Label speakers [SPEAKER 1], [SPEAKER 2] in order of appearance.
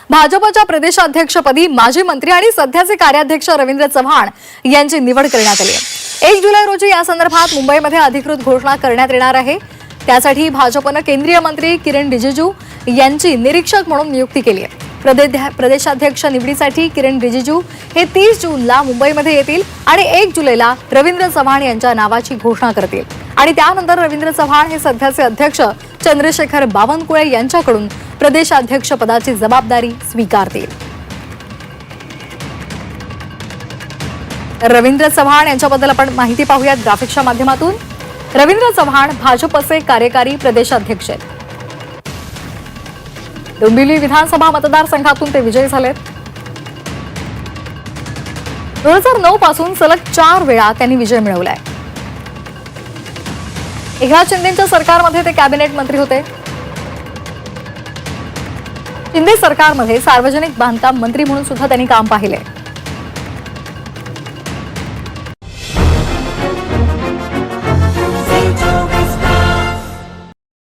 [SPEAKER 1] भाजपच्या प्रदेशाध्यक्षपदी माजी मंत्री आणि सध्याचे कार्याध्यक्ष रवींद्र चव्हाण यांची निवड करण्यात आली आहे। 1 जुलै रोजी या संदर्भात मुंबईमध्ये अधिकृत घोषणा करण्यात येणार आहे। त्यासाठी भाजपने केंद्रीय मंत्री किरण रिजिजू यांची निरीक्षक म्हणून नियुक्ती केली आहे। प्रदेशाध्यक्ष निवडीसाठी किरण रिजिजू हे 30 जूनला मुंबईमध्ये येतील आणि 1 जुलैला रवींद्र चव्हाण यांच्या नावाची घोषणा करतील आणि त्यानंतर रवींद्र चव्हाण हे सध्याचे अध्यक्ष चंद्रशेखर बावनकुळे यांच्याकडून प्रदेशाध्यक्ष पदाची जबाबदारी स्वीकारतील। रवींद्र चव्हाण यांच्याबद्दल आपण माहिती पाहूयात ग्राफिक्सच्या माध्यमातून। रवींद्र चव्हाण भाजपचे कार्यकारी प्रदेशाध्यक्ष आहेत। डोंबिवली विधानसभा मतदारसंघातून ते विजयी झालेत। 2009 पासून सलग 4 वेळा त्यांनी विजय मिळवलाय। एकनाथ शिंदेच्या सरकारमध्ये ते कॅबिनेट मंत्री होते। शिंदे सरकारमध्ये सार्वजनिक बांधकाम मंत्री म्हणून सुद्धा त्यांनी काम पाहिले।